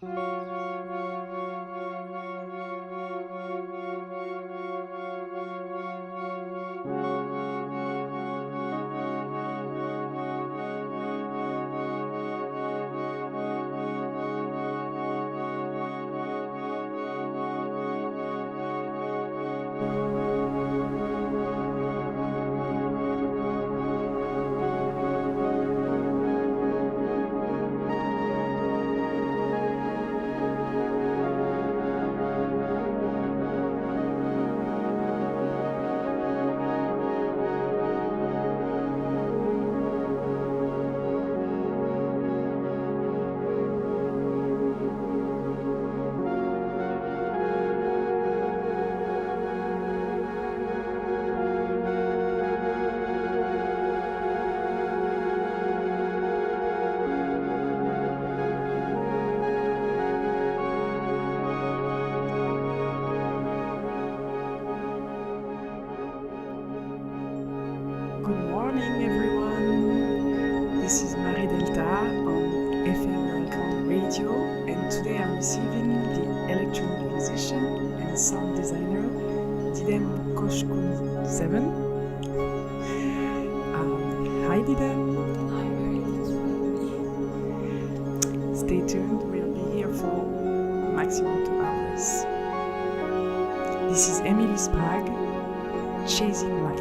Good morning, everyone. This is Marie Delta on EfferalGang Radio, and today I'm receiving the electronic musician and sound designer Didem Coskunseven. Hi, Didem. Hi, Marie. Thanks for having me. Stay tuned. We'll be here for maximum 2 hours. This is Emily Sprague, Chasing Light.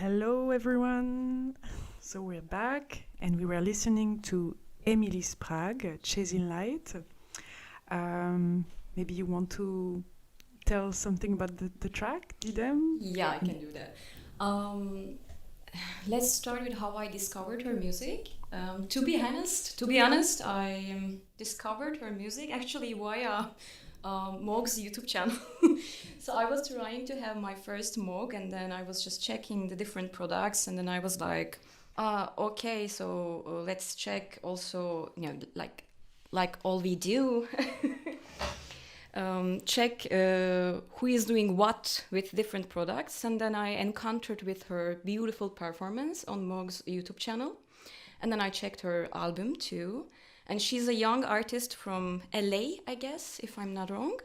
Hello, everyone. So we're back, and we were listening to Emily Sprague, Chasing Light. Maybe you want to tell something about the track, Didem? Yeah, I can do that. Let's start with how I discovered her music. To be honest, I discovered her music actually via Mog's YouTube channel. So I was trying to have my first Mog, and then I was just checking the different products, and then I was like, okay, so let's check also, like all we do. Check who is doing what with different products, and then I encountered with her beautiful performance on Mog's YouTube channel, and then I checked her album too, and she's a young artist from LA, I guess, if I'm not wrong,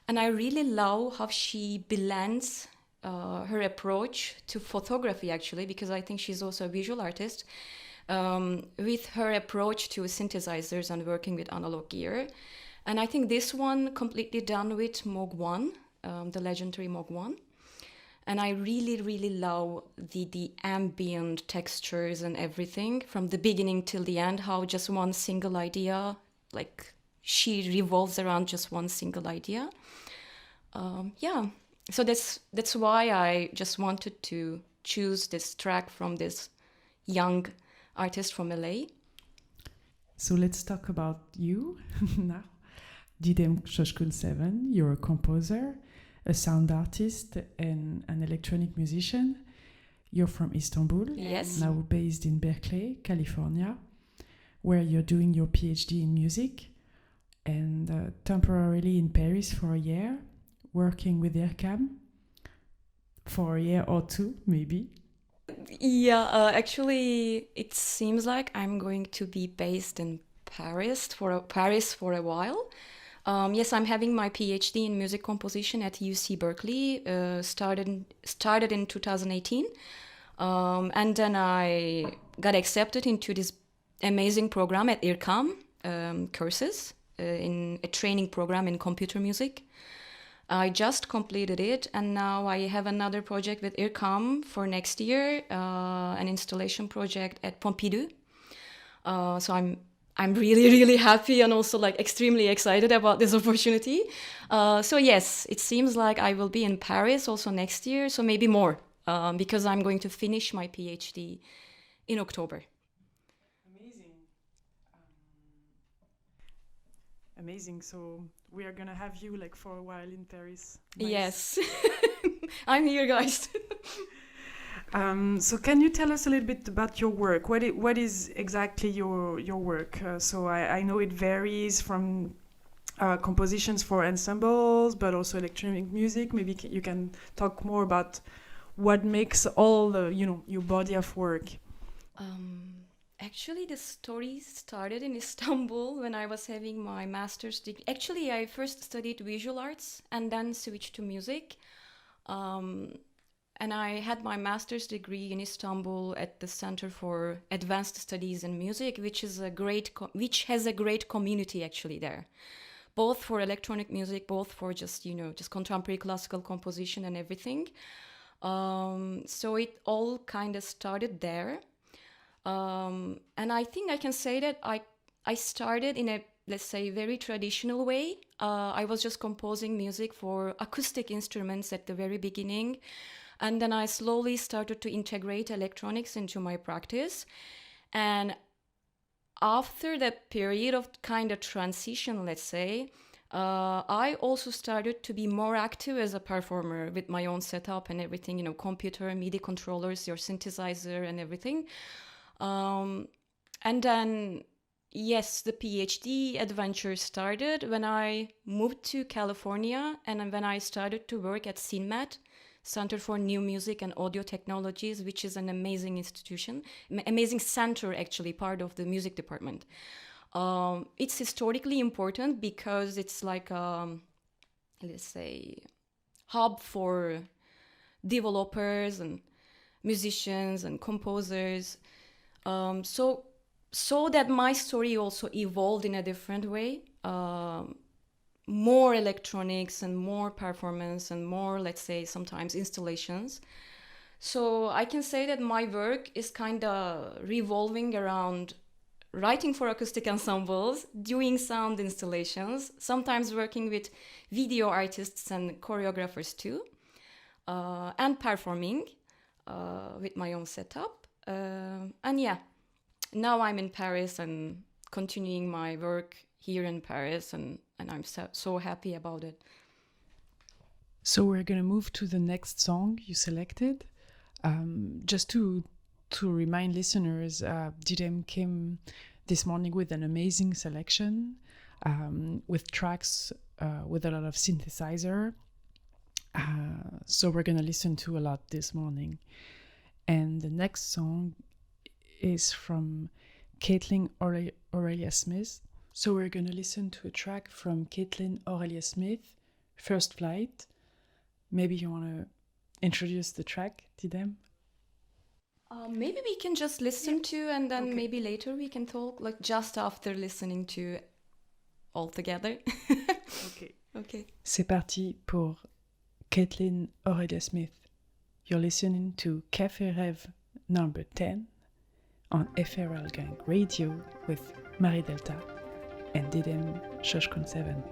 and I really love how she blends her approach to photography, actually, because I think she's also a visual artist, with her approach to synthesizers and working with analog gear. And I think this one completely done with Moog 1, the legendary Moog 1. And I really, really love the ambient textures and everything from the beginning till the end, how just one single idea, like she revolves around just one single idea. Yeah, so that's why I just wanted to choose this track from this young artist from LA. So let's talk about you now. Didem Coskunseven, you're a composer, a sound artist, and an electronic musician. You're from Istanbul, Yes. now based in Berkeley, California, where you're doing your PhD in music, and temporarily in Paris for a year, working with EfferalGang for a year or two, maybe. Yeah, actually, it seems like I'm going to be based in Paris for a while. Yes, I'm having my PhD in music composition at UC Berkeley. Started in 2018, and then I got accepted into this amazing program at IRCAM courses in a training program in computer music. I just completed it, and now I have another project with IRCAM for next year, an installation project at Pompidou. So I'm really, really happy and also like extremely excited about this opportunity. So yes, it seems like I will be in Paris also next year, so maybe more, because I'm going to finish my PhD in October. Amazing. Amazing. So we are gonna have you like for a while in Paris. Nice. Yes, I'm here, guys. So can you tell us a little bit about your work? What is exactly your work? So I know it varies from compositions for ensembles, but also electronic music. Maybe you can talk more about what makes all the, your body of work. Actually, the story started in Istanbul when I was having my master's degree. Actually, I first studied visual arts and then switched to music. And I had my master's degree in Istanbul at the Center for Advanced Studies in Music, which has a great community actually there, both for electronic music, both for just contemporary classical composition and everything. So it all kind of started there. And I think I can say that I started in a, let's say, very traditional way. I was just composing music for acoustic instruments at the very beginning. And then I slowly started to integrate electronics into my practice. And after that period of kind of transition, let's say, I also started to be more active as a performer with my own setup and everything, computer, MIDI controllers, your synthesizer and everything. And then, yes, the PhD adventure started when I moved to California and when I started to work at Synthmania, Center for New Music and Audio Technologies, which is an amazing institution, amazing center, actually, part of the music department. It's historically important because it's like, let's say, hub for developers and musicians and composers. So that my story also evolved in a different way. More electronics and more performance and more, let's say, sometimes installations. So I can say that my work is kind of revolving around writing for acoustic ensembles, doing sound installations, sometimes working with video artists and choreographers too, and performing with my own setup. And yeah, now I'm in Paris and continuing my work here in Paris, and I'm so happy about it. So we're going to move to the next song you selected. Just to remind listeners, Didem came this morning with an amazing selection with tracks with a lot of synthesizer. So we're going to listen to a lot this morning. And the next song is from Caitlin Aurelia Smith. So we're going to listen to a track from Caitlin Aurelia Smith, First Flight. Maybe you want to introduce the track, Didem? Maybe we can just listen to, and then maybe later we can talk, like just after listening to all together. Okay. C'est parti pour Caitlin Aurelia Smith. You're listening to Café-rave number 10 on EfferalGang Radio with Marie Delta and Didem Coskunseven.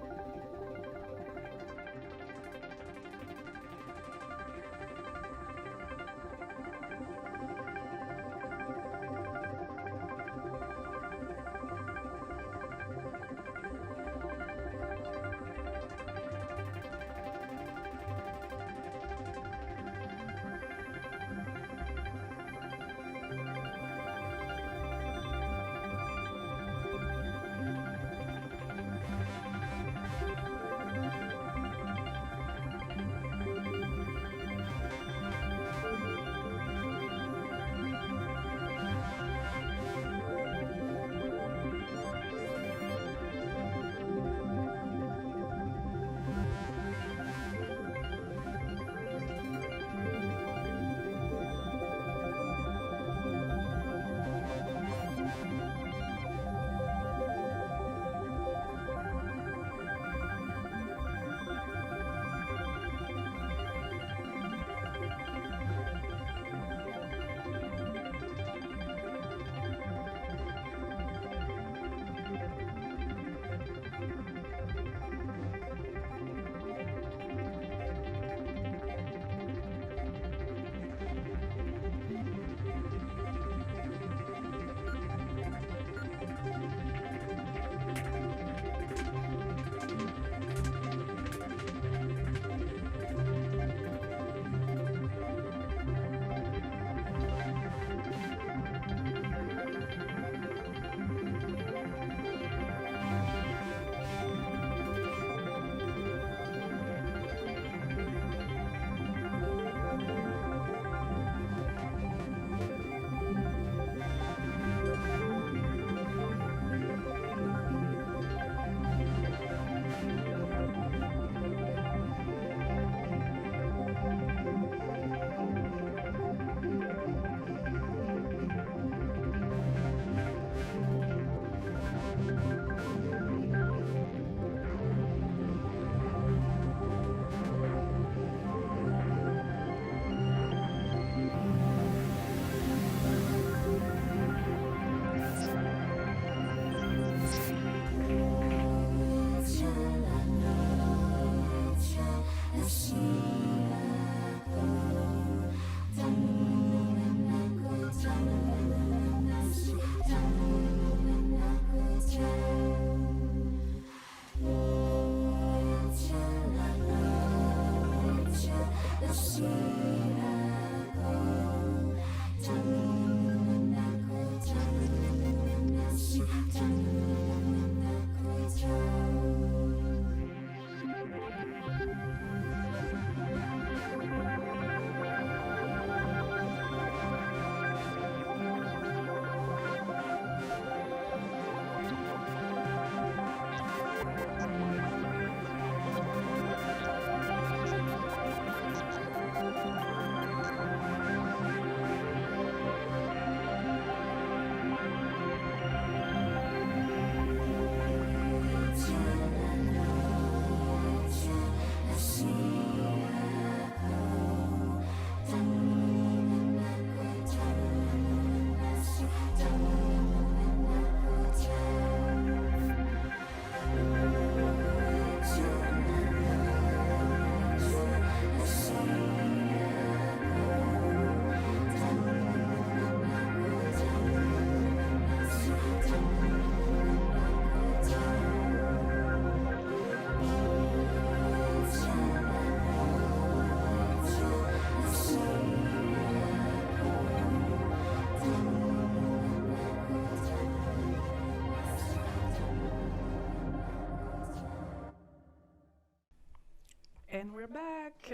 we're back.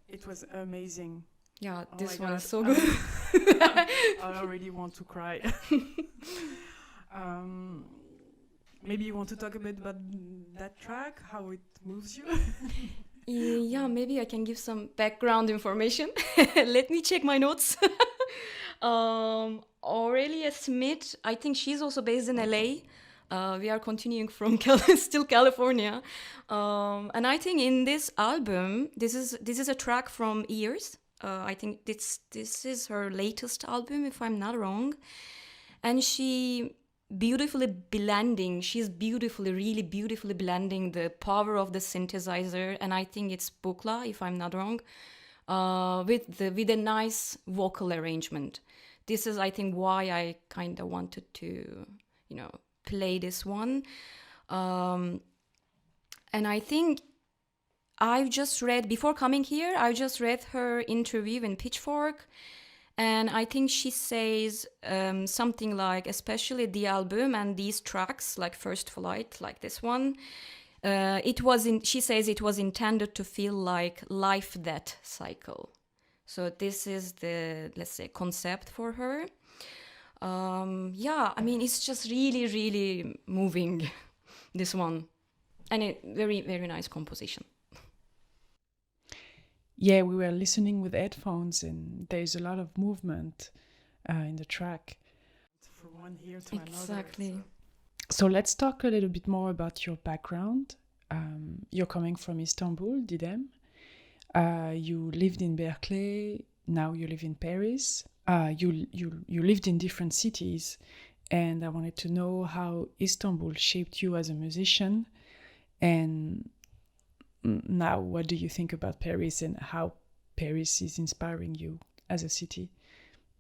It was amazing. Yeah, Oh this my one God. is so good. I already want to cry. Maybe you want to talk a bit about that track, how it moves you? Yeah, maybe I can give some background information. Let me check my notes. Aurelia Smith, I think she's also based in LA. We are continuing from still California. And I think in this album, this is a track from Ears. I think this is her latest album, if I'm not wrong. And she's really beautifully blending the power of the synthesizer, and I think it's Bukla, if I'm not wrong, with a nice vocal arrangement. This is, I think, why I kind of wanted to, play this one. And I think before coming here, I just read her interview in Pitchfork. And I think she says something like, especially the album and these tracks, like First Flight, like this one, she says it was intended to feel like life-death cycle. So this is the, let's say, concept for her. Yeah, I mean, it's just really, really moving, this one. And a very, very nice composition. Yeah, we were listening with headphones, and there's a lot of movement in the track. From one ear to Exactly. another. So let's talk a little bit more about your background. You're coming from Istanbul, Didem. You lived in Berkeley. Now you live in Paris. You lived in different cities, and I wanted to know how Istanbul shaped you as a musician, and now what do you think about Paris and how Paris is inspiring you as a city?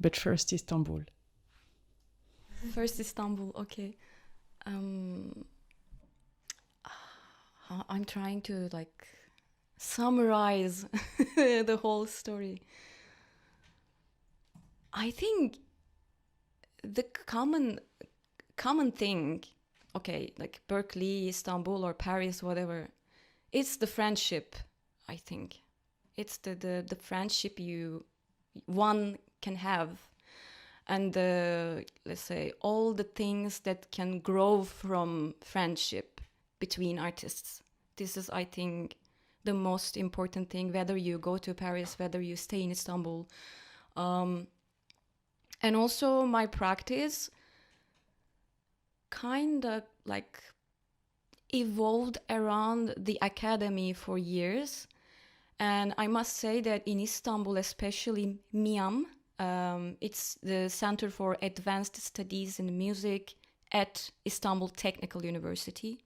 But first, Istanbul. First Istanbul, okay. I'm trying to summarize the whole story. I think the common thing, okay, like Berkeley, Istanbul, or Paris, whatever, it's the friendship. I think it's the friendship one can have, and let's say all the things that can grow from friendship between artists. This is, I think, the most important thing, whether you go to Paris, whether you stay in Istanbul. And also my practice kind of evolved around the academy for years. And I must say that in Istanbul, especially MIAM, it's the Center for Advanced Studies in Music at Istanbul Technical University.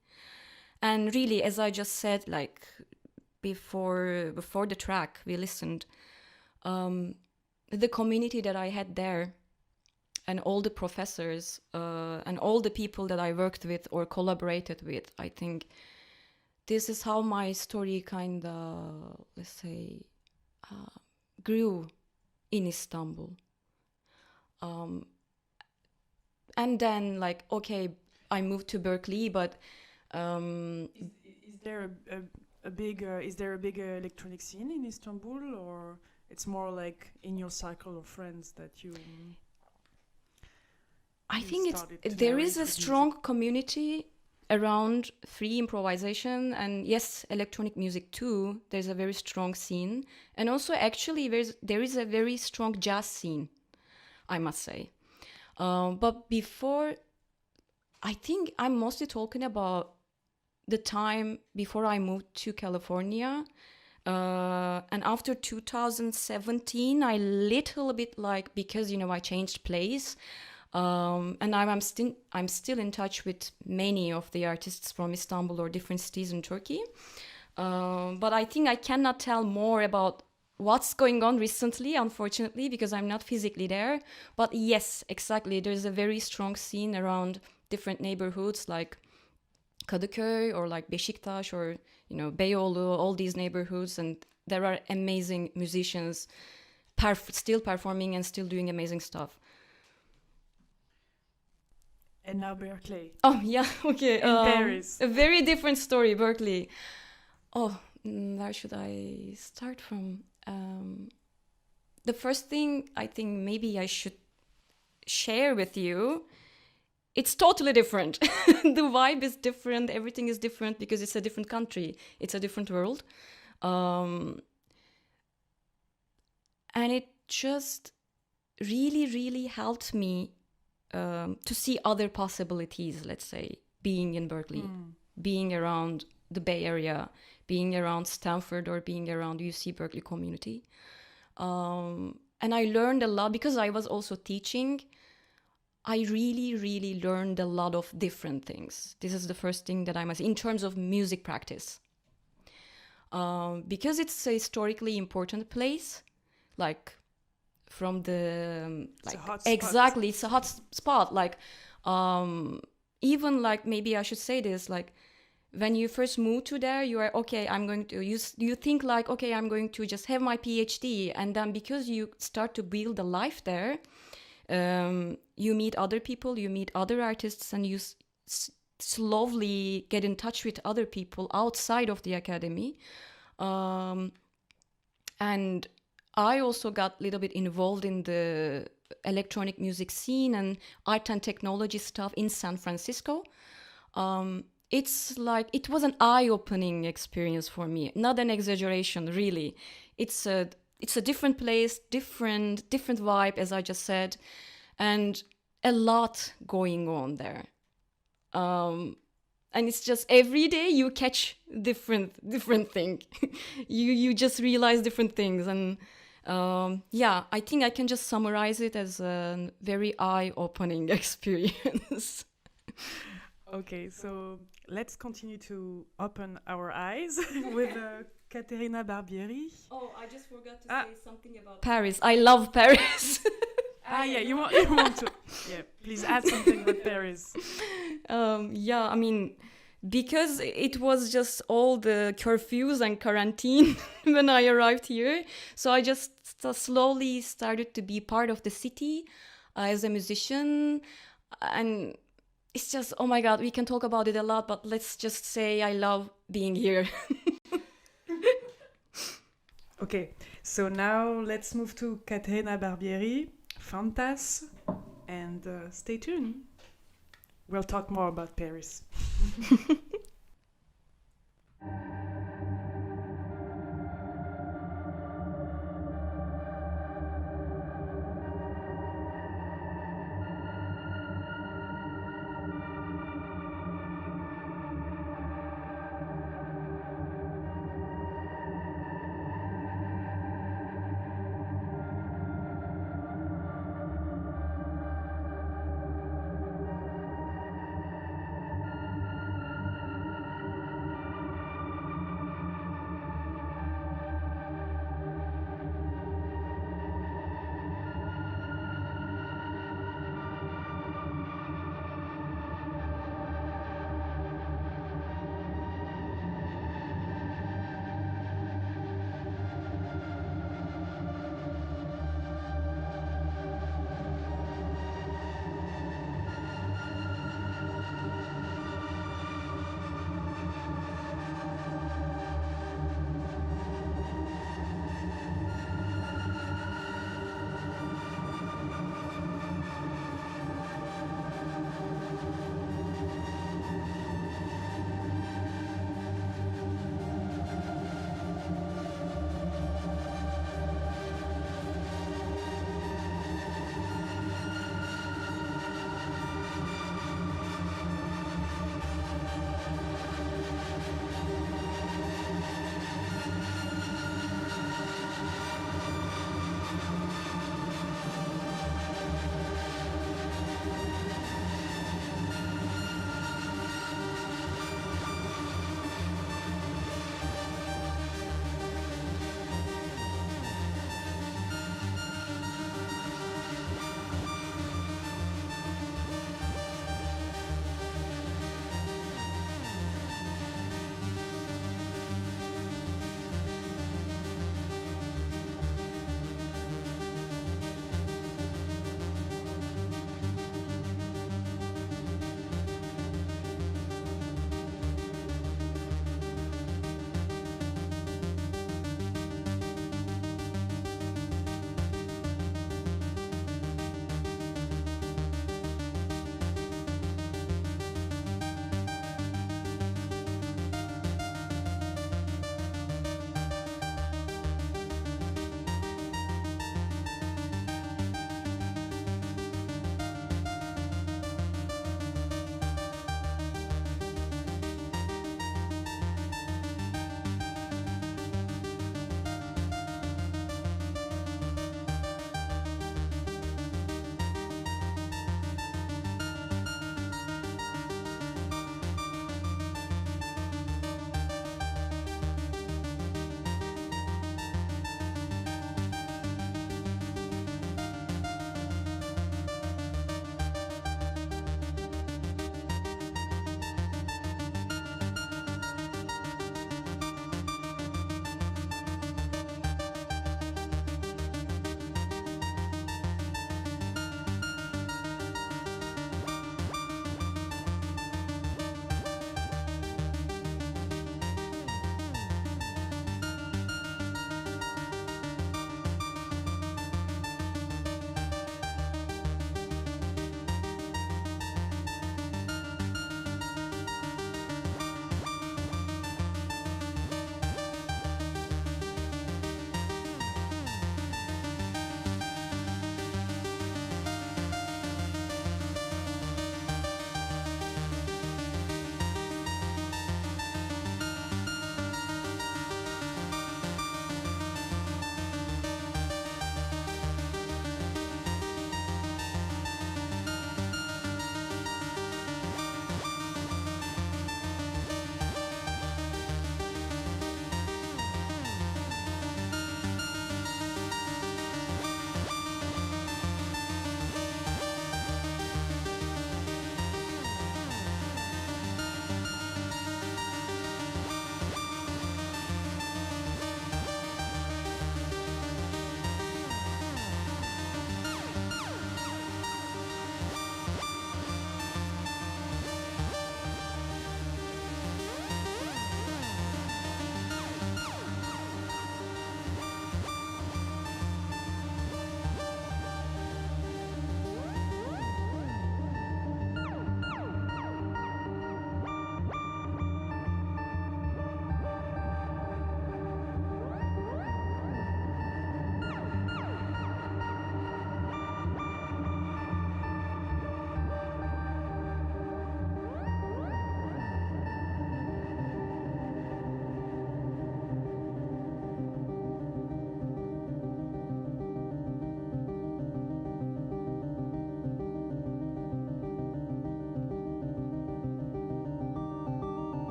And really, as I just said, before the track we listened, the community that I had there, and all the professors and all the people that I worked with or collaborated with, I think this is how my story kind of, let's say, grew in Istanbul. And then, okay, I moved to Berkeley, but is there a big electronic scene in Istanbul, or it's more like in your circle of friends that you? I think there is a strong community around free improvisation, and yes, electronic music too. There's a very strong scene, and also actually there is a very strong jazz scene, I must say. But before, I think I'm mostly talking about the time before I moved to California. And after 2017, I little bit because I changed place. And I'm still in touch with many of the artists from Istanbul or different cities in Turkey. But I think I cannot tell more about what's going on recently, unfortunately, because I'm not physically there. But yes, exactly. There's a very strong scene around different neighborhoods like Kadıköy or Beşiktaş or, Beyoğlu, all these neighborhoods. And there are amazing musicians still performing and still doing amazing stuff. And now Berkeley. Oh, yeah, okay. In Paris. A very different story, Berkeley. Oh, Where should I start from? The first thing I think maybe I should share with you, it's totally different. The vibe is different, everything is different because it's a different country, it's a different world. And it just really, really helped me to see other possibilities, let's say, being in Berkeley, being around the Bay Area, being around Stanford or being around UC Berkeley community. And I learned a lot because I was also teaching. I really, really learned a lot of different things. This is the first thing that I must, in terms of music practice. Because it's a historically important place, like from the, like, it's a hot exactly, it's a hot spot. Like, even like, maybe I should say this, like, when you first move to there, you are, okay, I'm going to, you think like, okay, I'm going to just have my PhD. And then because you start to build a life there, you meet other people, you meet other artists, and you slowly get in touch with other people outside of the academy. And I also got a little bit involved in the electronic music scene and art and technology stuff in San Francisco. It's like, it was an eye-opening experience for me, not an exaggeration, really. It's a different place, different vibe, as I just said, and a lot going on there. And it's just every day you catch different thing. you just realize different things, and yeah, I think I can just summarize it as a very eye-opening experience. Okay, so let's continue to open our eyes with Caterina Barbieri. Oh, I just forgot to say something about Paris. I love Paris. Yeah, you want to... Yeah, please add something about Paris. Yeah, I mean, because it was just all the curfews and quarantine when I arrived here, so I just slowly started to be part of the city as a musician, and it's just, oh my God, we can talk about it a lot, but let's just say I love being here. Okay, so now let's move to Caterina Barbieri, Fantas, and stay tuned. We'll talk more about Paris.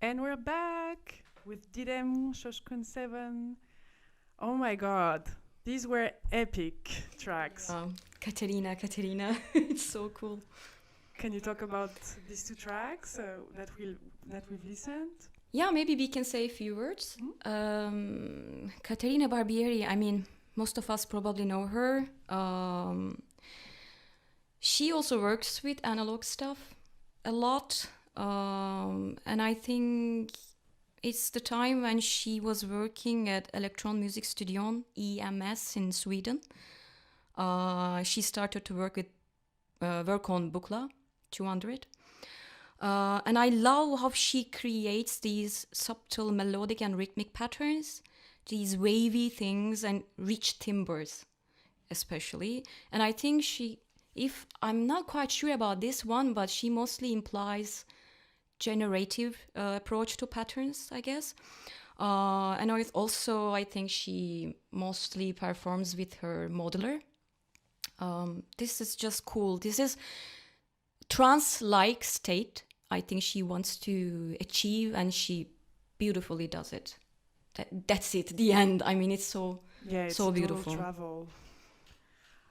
And we're back with Didem, Coskunseven. Oh my god, these were epic tracks. Katerina, it's so cool. Can you talk about these two tracks that we've listened? Yeah, maybe we can say a few words. Caterina Barbieri, I mean, most of us probably know her. She also works with analog stuff a lot. And I think it's the time when she was working at Electron Music Studion, EMS, in Sweden. She started to work on Bukla 200. And I love how she creates these subtle melodic and rhythmic patterns, these wavy things and rich timbres, especially. And I think if I'm not quite sure about this one, but she mostly implies generative approach to patterns, I guess. And also, I think she mostly performs with her modeler. This is just cool. This is trance-like state I think she wants to achieve, and she beautifully does it. That's it, the end. I mean, it's so beautiful. Travel.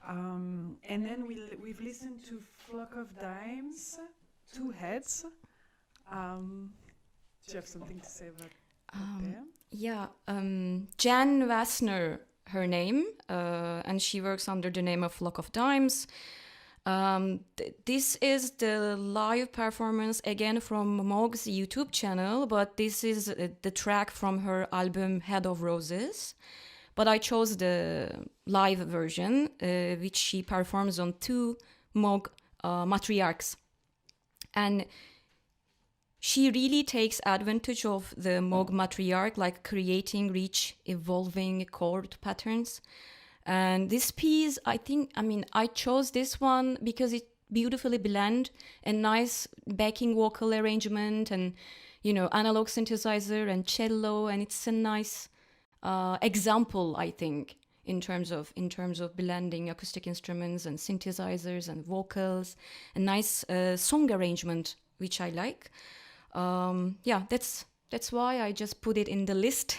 And then we've listened to Flock of Dimes, Two Heads. Do you have something to say about them? Yeah, Jan Wassner, her name, and she works under the name of Flock of Dimes. This is the live performance again from Mog's YouTube channel, but this is the track from her album Head of Roses. But I chose the live version, which she performs on 2 Moog matriarchs. And she really takes advantage of the Moog matriarch, like creating rich, evolving chord patterns. And this piece, I chose this one because it beautifully blend a nice backing vocal arrangement and, analog synthesizer and cello. And it's a nice example, I think, in terms of blending acoustic instruments and synthesizers and vocals. A nice song arrangement, which I like. That's why I just put it in the list.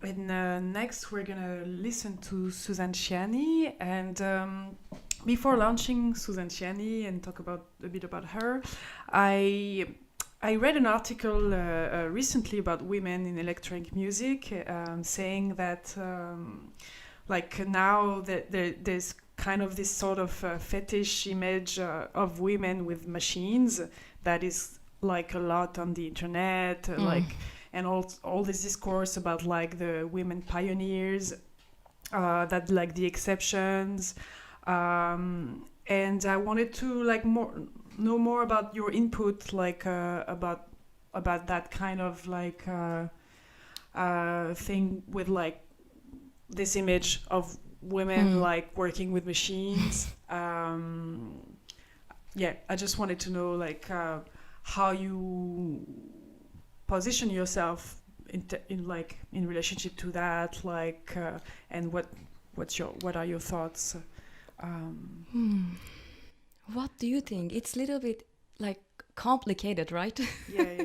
And next we're gonna listen to Susan Ciani, and before launching Susan Ciani and talk a bit about her, I read an article recently about women in electronic music, saying that now that there's kind of this sort of fetish image of women with machines that is like a lot on the internet, and all this discourse about like the women pioneers, that like the exceptions, and I wanted to know more about your input, about that kind of thing with like this image of women like working with machines. I just wanted to know how you position yourself in relationship to that, and what are your thoughts? What do you think? It's a little bit complicated, right? Yeah.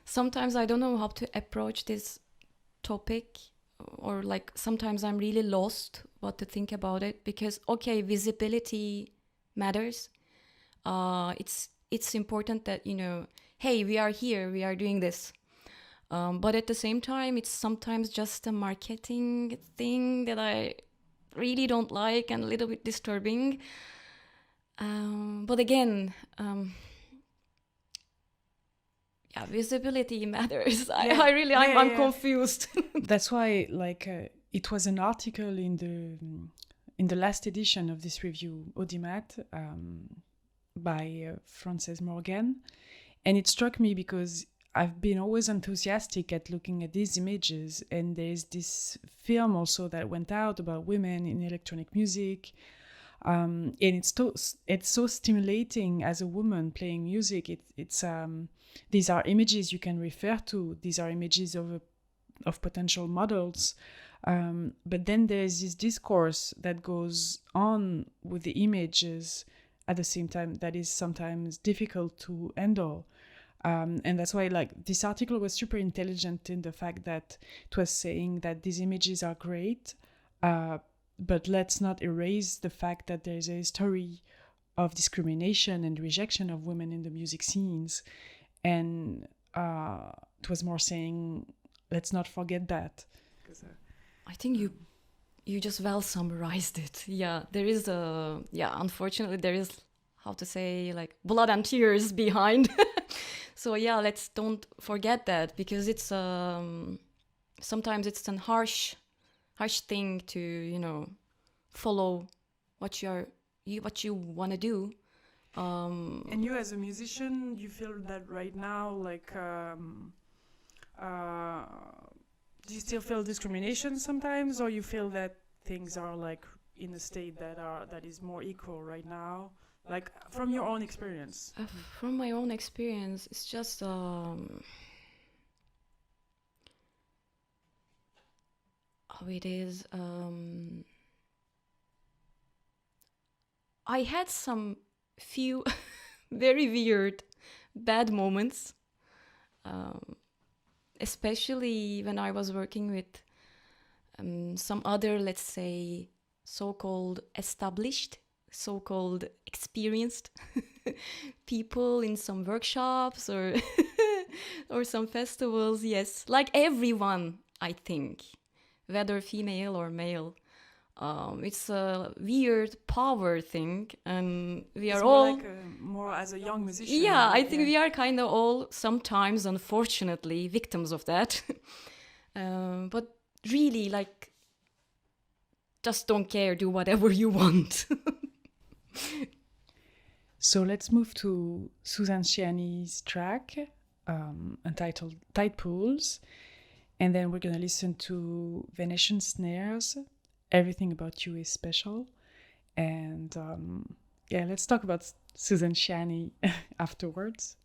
Sometimes I don't know how to approach this topic, or sometimes I'm really lost what to think about it, because visibility matters. It's important that hey, we are here, we are doing this. But at the same time, it's sometimes just a marketing thing that I really don't like and a little bit disturbing. But again, visibility matters. I'm confused. That's why, it was an article in the last edition of this review, Audimat, by Frances Morgan. And it struck me because I've been always enthusiastic at looking at these images, and there's this film also that went out about women in electronic music, and it's so stimulating as a woman playing music. These are images you can refer to. These are images of potential models, but then there's this discourse that goes on with the images at the same time that is sometimes difficult to handle. And that's why like this article was super intelligent in the fact that it was saying that these images are great, but let's not erase the fact that there's a history of discrimination and rejection of women in the music scenes. And it was more saying, let's not forget that. I think you just well summarized it. Yeah, there is unfortunately there is, how to say, like blood and tears behind. So yeah, let's don't forget that, because it's sometimes it's an harsh thing to, you know, follow what you want to do. And you as a musician, you feel that right now, like, do you still feel discrimination sometimes, or you feel that things are like in a state that is more equal right now, like from your own experience? From my own experience, it's just how it is. I had some few very weird bad moments, especially when I was working with some other, let's say, so-called established, so-called experienced people in some workshops or or some festivals. Yes, like everyone, I think, whether female or male. It's a weird power thing, and we are all like more as a young musician. Yeah, I think we are kind of all sometimes, unfortunately, victims of that. But really, like, just don't care, do whatever you want. So let's move to Susan Ciani's track entitled Tide Pools, and then we're going to listen to Venetian Snares, Everything About You Is Special. And let's talk about Susan Ciani afterwards.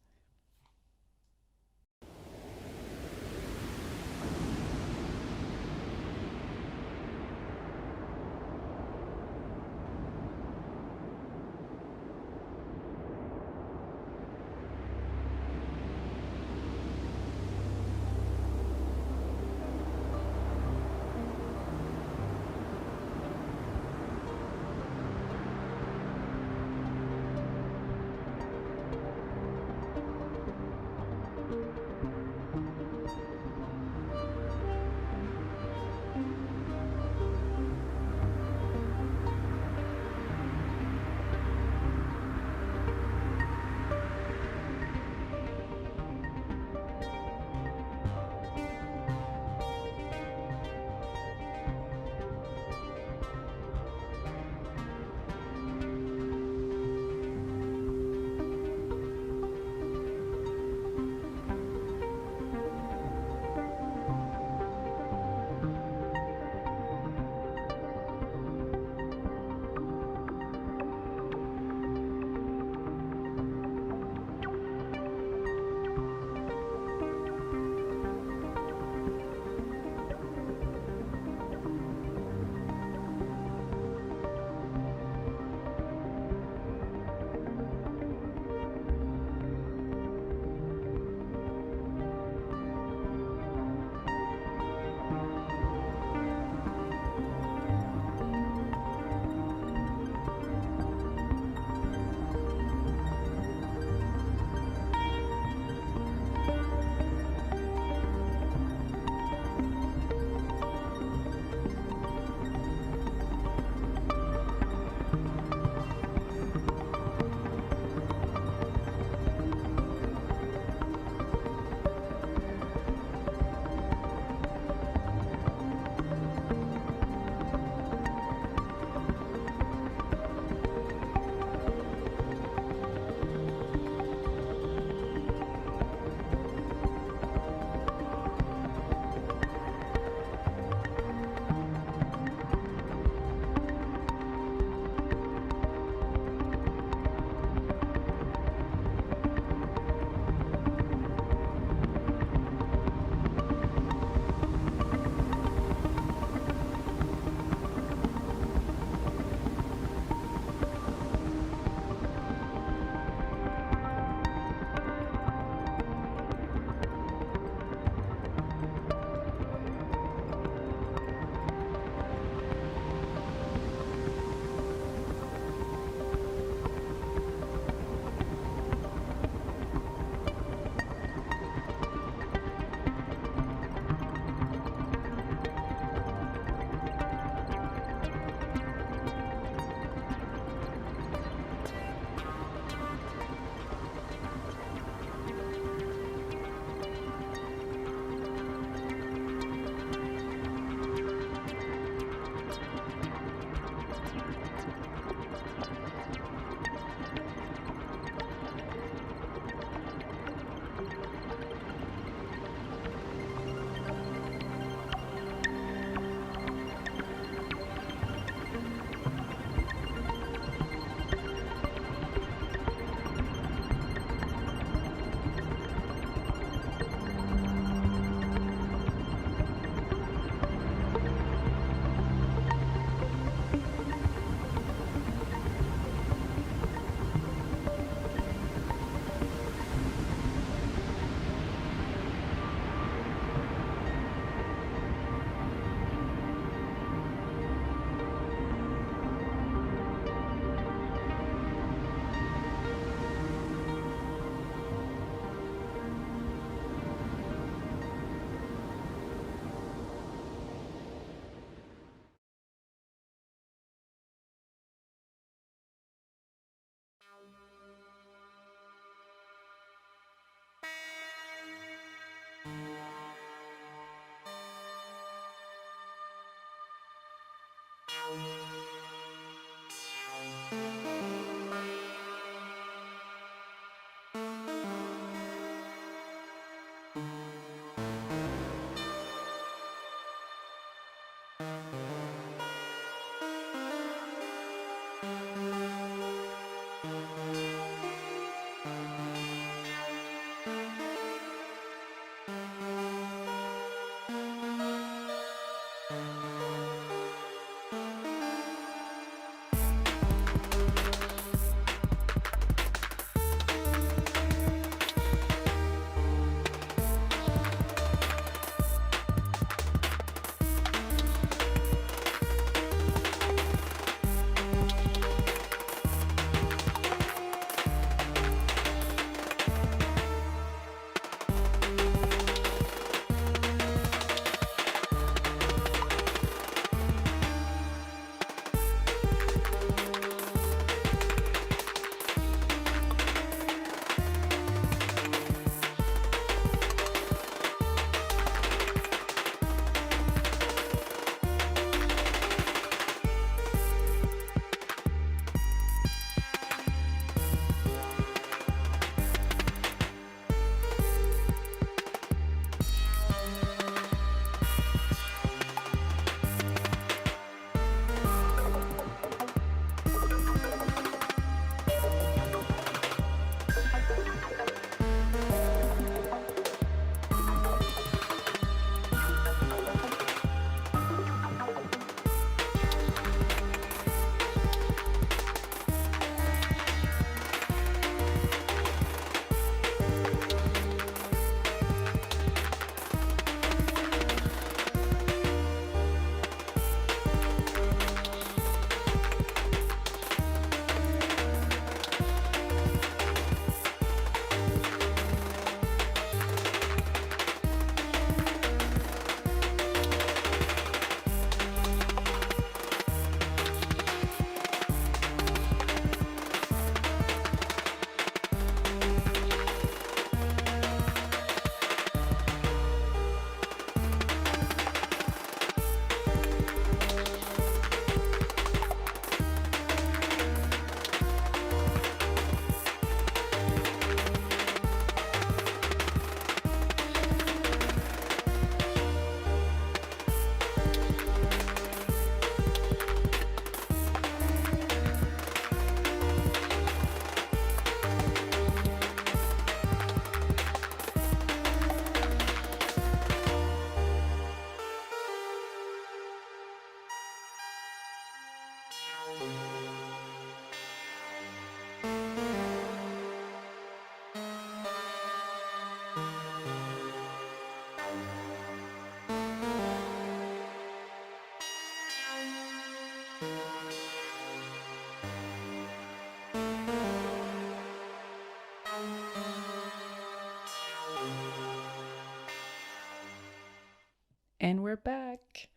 And we're back.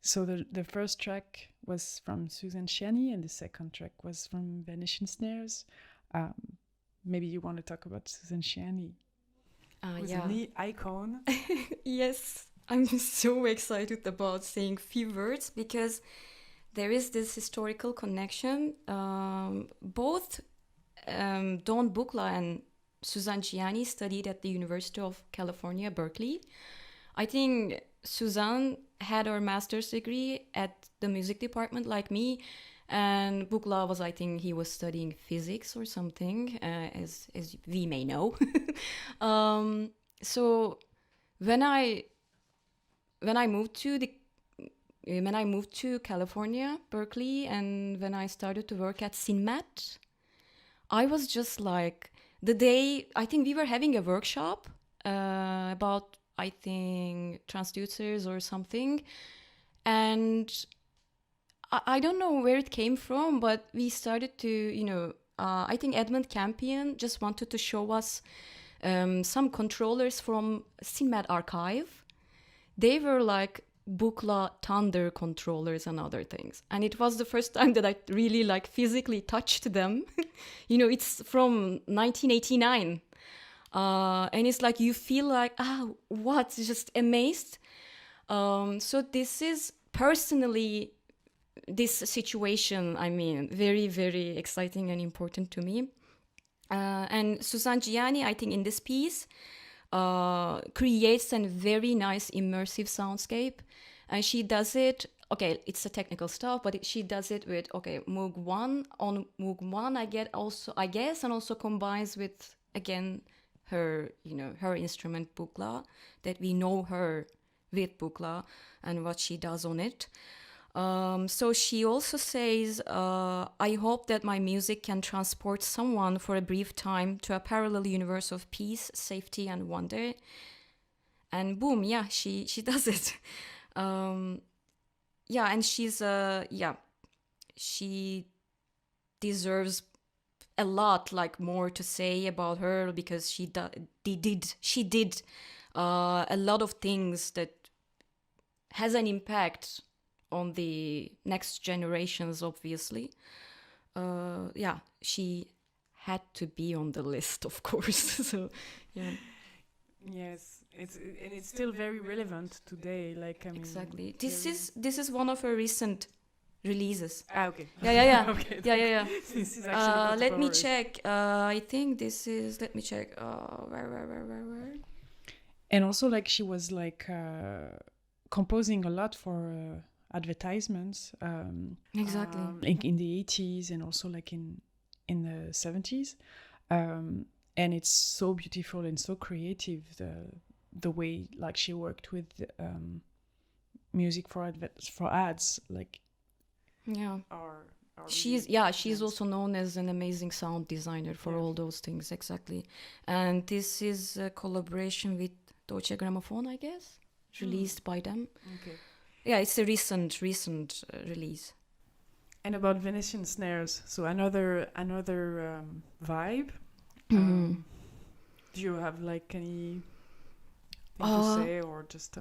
So the first track was from Susan Ciani and the second track was from Vanishing Snares. Maybe you want to talk about Susan Ciani. Who's Yeah. an icon. Yes, I'm so excited about saying few words because there is this historical connection. Both Don Buchla and Susan Ciani studied at the University of California, Berkeley. I think Susan had her master's degree at the music department like me, and Buchla was, I think he was studying physics or something, as we may know. So when I moved to California, Berkeley, and when I started to work at Synthmat, I was just like, the day, I think we were having a workshop about, I think, transducers or something. And I don't know where it came from, but we started to, I think Edmund Campion just wanted to show us some controllers from Synthmat archive. They were like Buchla Thunder controllers and other things. And it was the first time that I really like physically touched them. It's from 1989. And it's like you feel like, what? Just amazed. So this is personally, this situation, I mean, very, very exciting and important to me. And Susan Ciani, I think in this piece, creates a very nice immersive soundscape. And she does it okay, it's a technical stuff, but she does it with, okay, Moog 1. On Moog 1, I guess, and also combines with, again, her, her instrument Bukla, that we know her with Bukla and what she does on it. So she also says, I hope that my music can transport someone for a brief time to a parallel universe of peace, safety, and wonder. And boom, yeah, she does it. Yeah, and she deserves a lot, like, more to say about her, because she did a lot of things that has an impact on the next generations, obviously. Yeah, she had to be on the list, of course. So, yeah. Yes, it's still very relevant today. Like, I mean, Exactly. This is one of her recent releases. Okay. Yeah. Okay. Yeah. This is actually Let me contemporary. check. I think this is. Let me check. Where? And also, like, she was like composing a lot for advertisements. Exactly. In the 80s and also like in the 70s. And it's so beautiful and so creative, the way like she worked with music for ads, like. Yeah. Our She's events. also known as an amazing sound designer for Yeah. all those things. Exactly. And this is a collaboration with Deutsche Grammophon, I guess, released by them. Okay. Yeah, it's a recent release. And about Venetian snares, so another vibe. Mhm. Do you have like anything to say, or just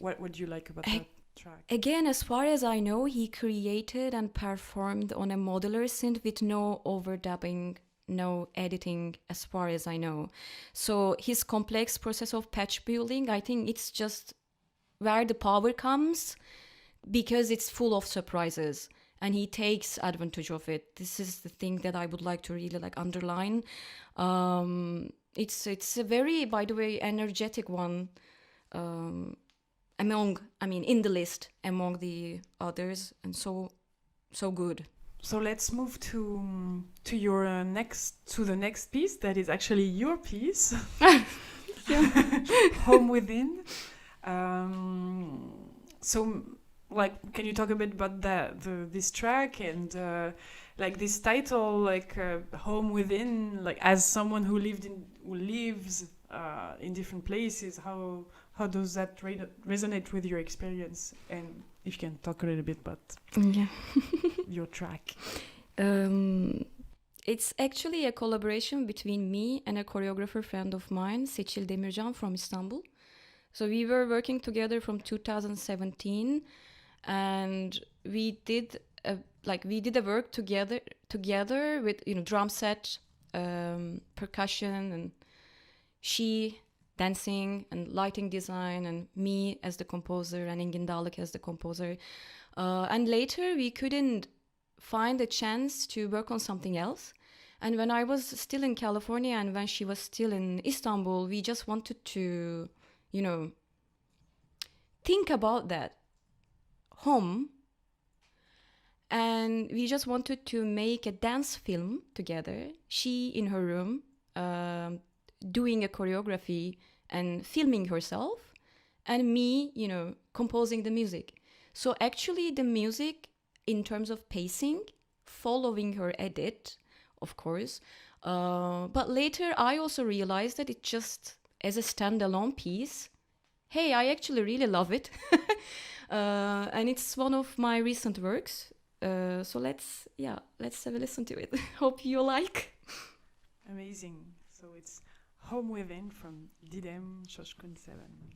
what do you like about that track? Again, as far as I know, he created and performed on a modular synth with no overdubbing, no editing, as far as I know. So his complex process of patch building, I think it's just where the power comes, because it's full of surprises and he takes advantage of it. This is the thing that I would like to really like underline. It's a very, by the way, energetic one. In the list among the others, and so good. So let's move to your the next piece that is actually your piece, Home Within. So, like, can you talk a bit about this track and like this title, like Home Within, like as someone who lives in different places, how does that resonate with your experience? And if you can talk a little bit about your track. It's actually a collaboration between me and a choreographer friend of mine, Seçil Demircan from Istanbul. So we were working together from 2017, and we did a work together with drum set, percussion, and she dancing and lighting design, and me as the composer, and Engin Dağlık as the composer. And later we couldn't find a chance to work on something else. And when I was still in California and when she was still in Istanbul, we just wanted to, think about that home. And we just wanted to make a dance film together. She in her room, doing a choreography and filming herself, and me, composing the music. So actually the music, in terms of pacing, following her edit, of course. But later I also realized that it just, as a standalone piece, hey, I actually really love it. And it's one of my recent works. So let's have a listen to it. Hope you like. Amazing. So it's Home Within from Didem, Coskunseven.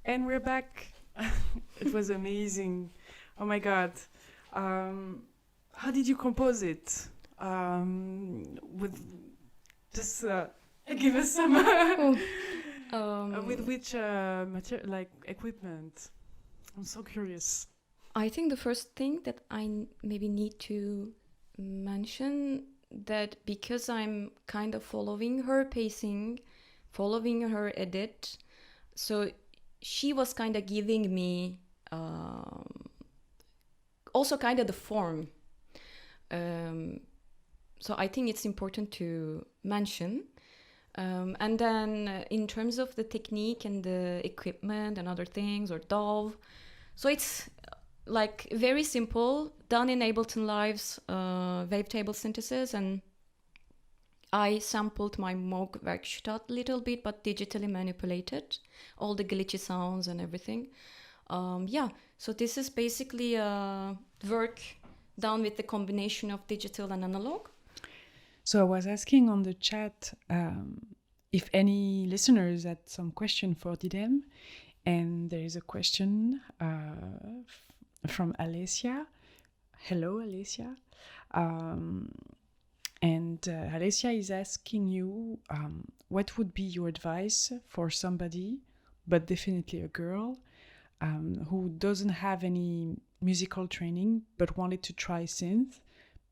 And we're back. It was amazing. Oh my God. How did you compose it? With just give us some. With which material, like equipment? I'm so curious. I think the first thing that I maybe need to mention that because I'm kind of following her pacing, following her edit, so she was kind of giving me also kind of the form. So I think it's important to mention. And then in terms of the technique and the equipment and other things, or Dove, so it's like very simple, done in Ableton Live's wavetable synthesis, and I sampled my Moog Werkstatt a little bit, but digitally manipulated all the glitchy sounds and everything. So this is basically work done with the combination of digital and analog. So I was asking on the chat if any listeners had some question for Didem, and there is a question from Alessia. Hello, Alessia. And Alessia is asking you what would be your advice for somebody, but definitely a girl, who doesn't have any musical training but wanted to try synth,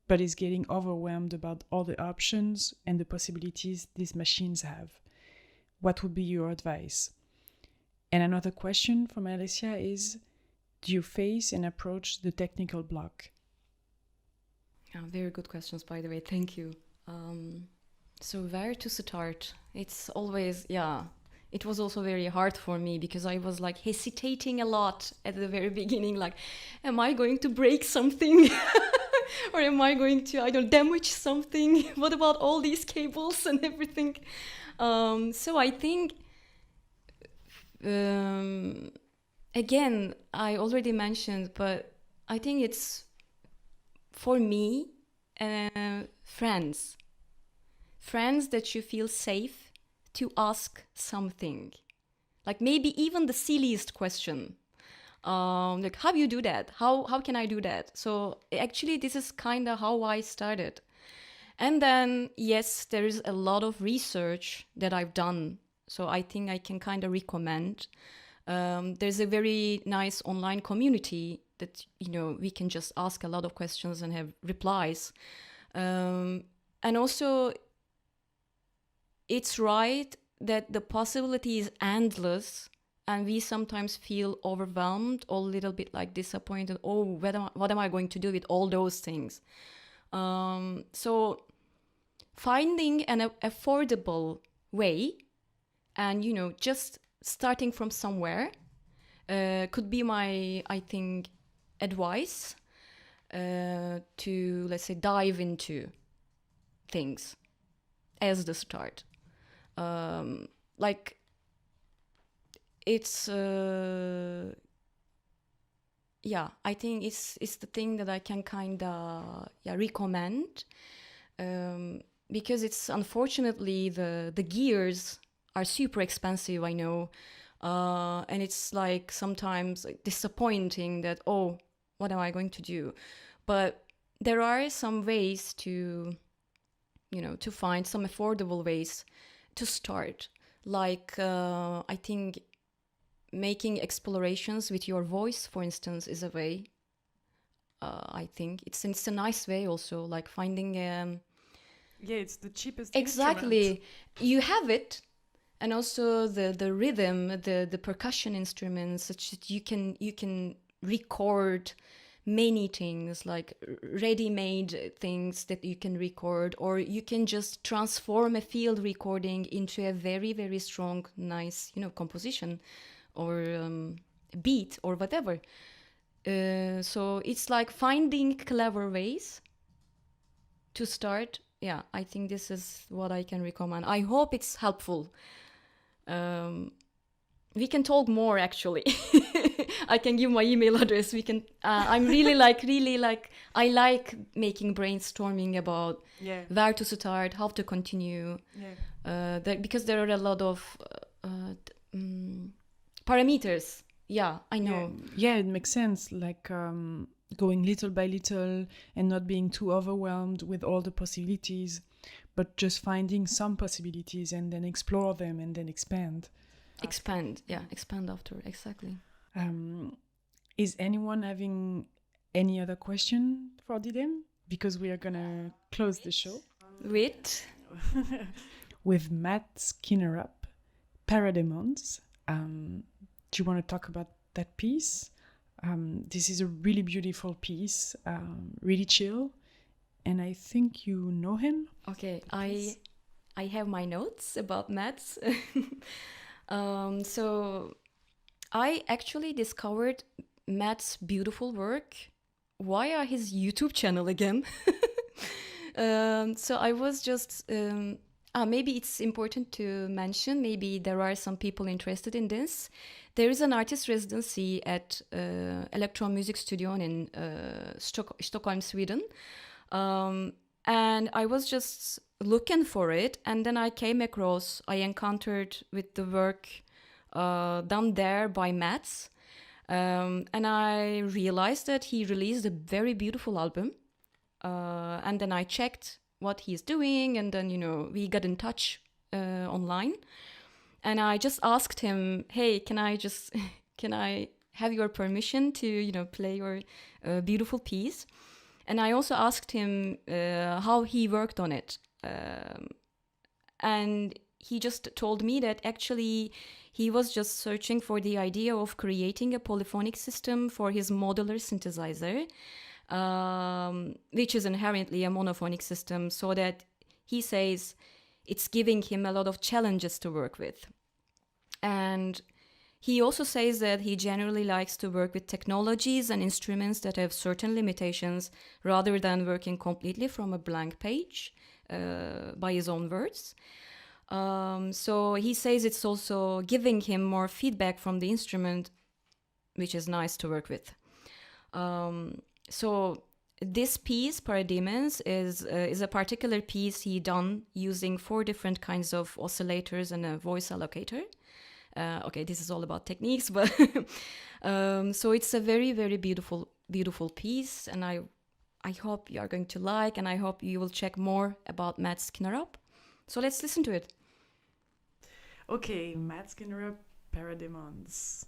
but is getting overwhelmed about all the options and the possibilities these machines have. What would be your advice? And another question from Alessia is, do you face and approach the technical block? Very good questions, by the way. Thank you. So where to start? It's always, it was also very hard for me because I was like hesitating a lot at the very beginning. Like, am I going to break something? Or am I going to, damage something? What about all these cables and everything? So I think, again, I already mentioned, but I think it's, for me, friends that you feel safe to ask something. Like maybe even the silliest question. Like, how do you do that? How can I do that? So actually, this is kind of how I started. And then, yes, there is a lot of research that I've done. So I think I can kind of recommend. There's a very nice online community that, we can just ask a lot of questions and have replies. And also, it's right that the possibility is endless. And we sometimes feel overwhelmed or a little bit like disappointed. Oh, what am I going to do with all those things? So finding an affordable way and, just starting from somewhere could be my, I think, advice to, let's say, dive into things as the start. It's I think it's the thing that I can kind of recommend, because it's unfortunately the gears are super expensive, I know, and it's like sometimes disappointing that, oh, what am I going to do? But there are some ways to to find some affordable ways to start, like I think making explorations with your voice, for instance, is a way. I think it's a nice way also, like finding it's the cheapest exactly instrument. You have it, and also the rhythm, the percussion instruments, such that you can record many things, like ready-made things that you can record, or you can just transform a field recording into a very, very strong, nice composition or beat or whatever. So it's like finding clever ways to start. I think this is what I can recommend. I hope it's helpful. We can talk more, actually. I can give my email address. We can. I'm really like. I like making brainstorming about where to start, how to continue. Because there are a lot of Parameters. Yeah, I know. Yeah, it makes sense. Like going little by little and not being too overwhelmed with all the possibilities, but just finding some possibilities and then explore them and then expand. Expand. Yeah, expand after. Exactly. Is anyone having any other question for Didem? Because we are gonna close the show with Matt Skinner up, Parademons. Do you want to talk about that piece? This is a really beautiful piece, really chill, and I think you know him. Okay, I have my notes about Matt's. So I actually discovered Matt's beautiful work via his YouTube channel again. So I was just maybe it's important to mention, maybe there are some people interested in this. There is an artist residency at Electron Music Studio in Stockholm, Sweden. And I was just looking for it, and then I encountered with the work done there by Mats. And I realized that he released a very beautiful album. And then I checked what he's doing, and then, we got in touch online. And I just asked him, hey, can I have your permission to, play your beautiful piece? And I also asked him how he worked on it. And he just told me that actually he was just searching for the idea of creating a polyphonic system for his modular synthesizer, which is inherently a monophonic system, so that he says it's giving him a lot of challenges to work with. And he also says that he generally likes to work with technologies and instruments that have certain limitations rather than working completely from a blank page, by his own words. So he says it's also giving him more feedback from the instrument, which is nice to work with. So this piece, Parademons, is a particular piece he done using 4 different kinds of oscillators and a voice allocator. Okay, this is all about techniques, but so it's a very, very beautiful piece, and I hope you are going to like, and I hope you will check more about Matt Skinnerup. So let's listen to it. Okay, Matt Skinnerup, Parademons.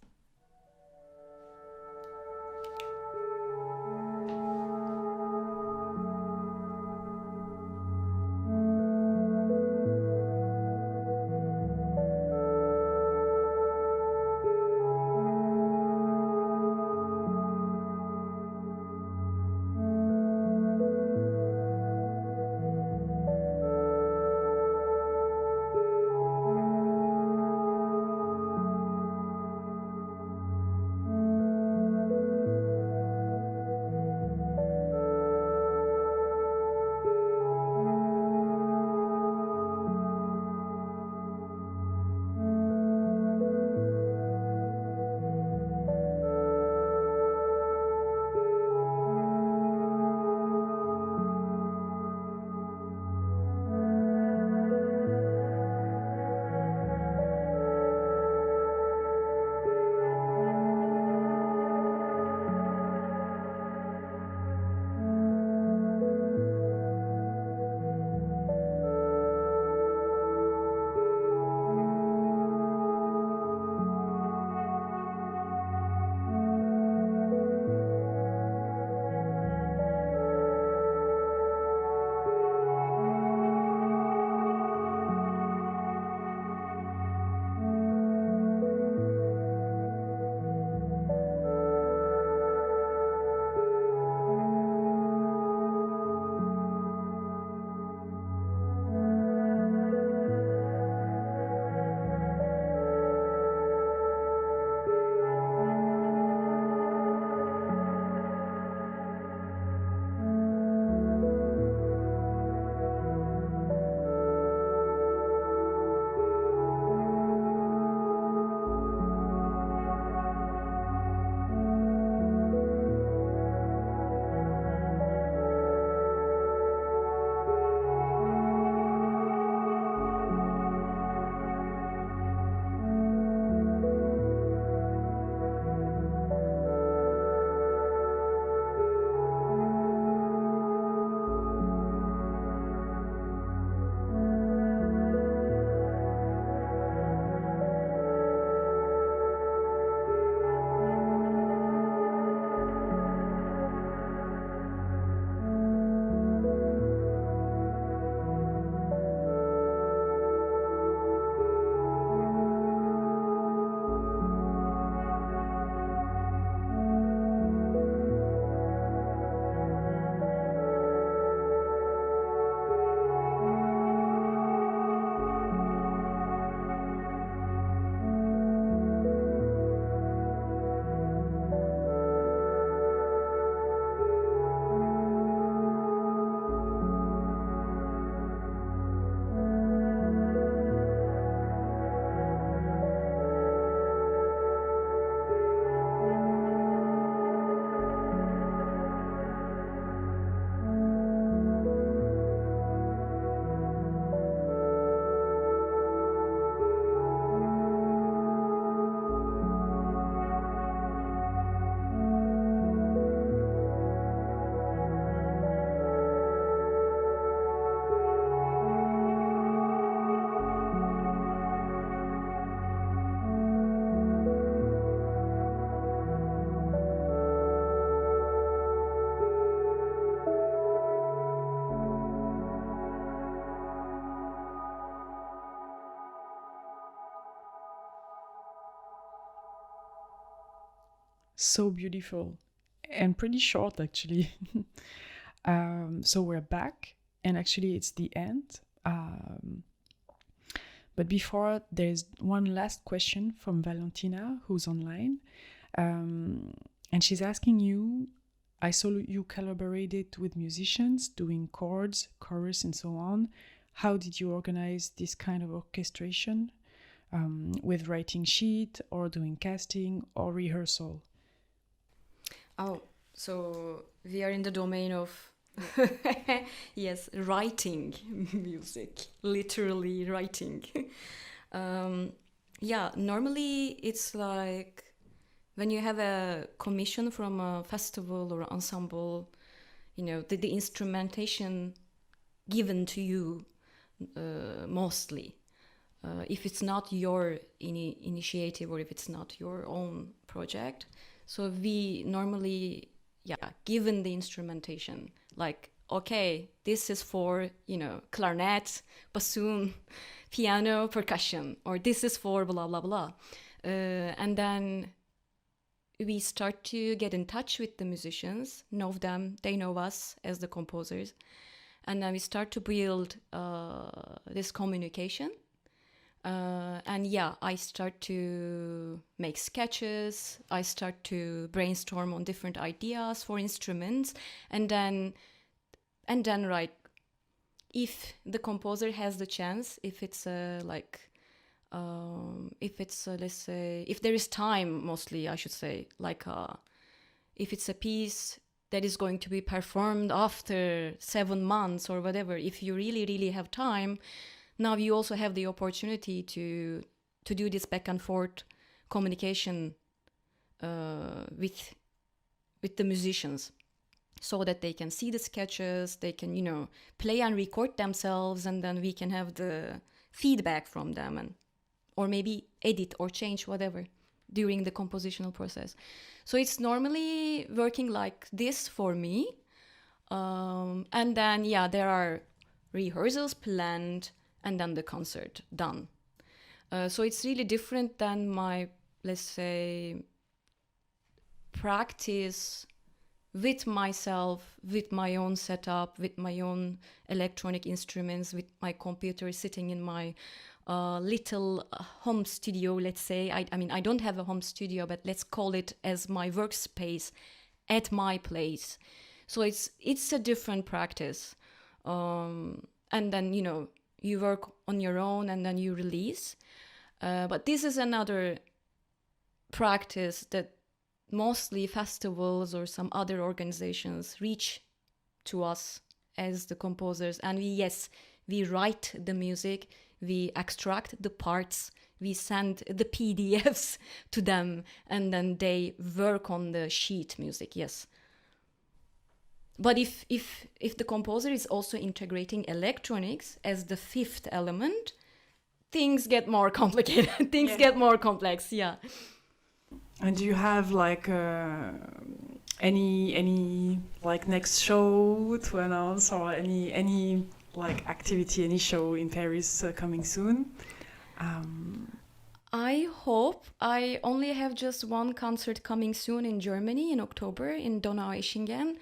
So beautiful and pretty short, actually. So we're back, and actually it's the end. But before, there's one last question from Valentina, who's online. And she's asking you, I saw you collaborated with musicians doing chords, chorus, and so on. How did you organize this kind of orchestration with writing sheet or doing casting or rehearsal? Oh, so we are in the domain of yes, writing music, literally writing. Yeah, normally it's like when you have a commission from a festival or ensemble, the instrumentation given to you mostly. If it's not your initiative or if it's not your own project. So we normally, given the instrumentation, like, okay, this is for, clarinet, bassoon, piano, percussion, or this is for blah, blah, blah. And then we start to get in touch with the musicians, know them, they know us as the composers. And then we start to build this communication. I start to make sketches. I start to brainstorm on different ideas for instruments, and then write. If the composer has the chance, if it's let's say, if there is time, mostly I should say, if it's a piece that is going to be performed after 7 months or whatever, if you really, really have time. Now you also have the opportunity to do this back and forth communication with the musicians, so that they can see the sketches, they can play and record themselves, and then we can have the feedback from them, or maybe edit or change whatever during the compositional process. So it's normally working like this for me, and then there are rehearsals planned. And then the concert done. So it's really different than my, let's say, practice with myself, with my own setup, with my own electronic instruments, with my computer sitting in my little home studio, let's say. I mean, I don't have a home studio, but let's call it as my workspace at my place. So it's a different practice. And then, you work on your own and then you release. But this is another practice that mostly festivals or some other organizations reach to us as the composers. And we write the music, we extract the parts, we send the PDFs to them, and then they work on the sheet music, yes. But if the composer is also integrating electronics as the fifth element, things get more complicated. Things get more complex. Yeah. And do you have any next show to announce, or any activity, any show in Paris coming soon? I hope. I only have just one concert coming soon in Germany in October in Donaueschingen.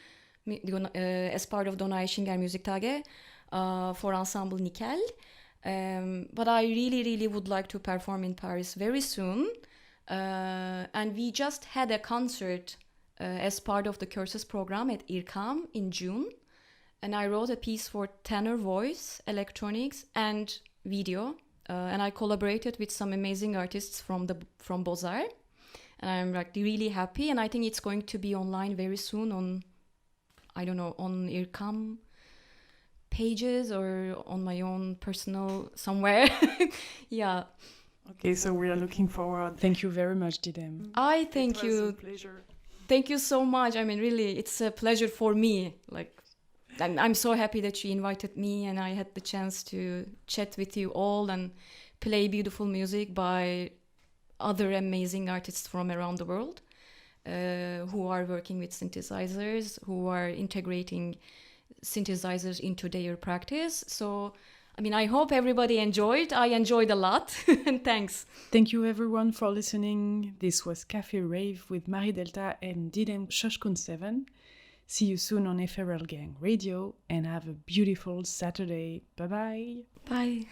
As part of Donaueschingen Musiktage for Ensemble Nickel. But I really, really would like to perform in Paris very soon. And we just had a concert as part of the courses program at IRCAM in June. And I wrote a piece for tenor voice, electronics, and video. And I collaborated with some amazing artists from Beaux-Arts. And I'm really happy. And I think it's going to be online very soon on IRCAM pages or on my own personal somewhere. Yeah. Okay, so we are looking forward. Thank you very much, Didem. I thank you. It was a pleasure. Thank you so much. I mean, really, it's a pleasure for me. And I'm so happy that you invited me and I had the chance to chat with you all and play beautiful music by other amazing artists from around the world. Who are working with synthesizers, who are integrating synthesizers into their practice. So I mean, I hope everybody enjoyed. I enjoyed a lot. And thanks. Thank you everyone for listening. This was Café-rave with Marie Delta and Didem Coskunseven. See you soon on EfferalGang Radio and have a beautiful Saturday. Bye-bye. Bye.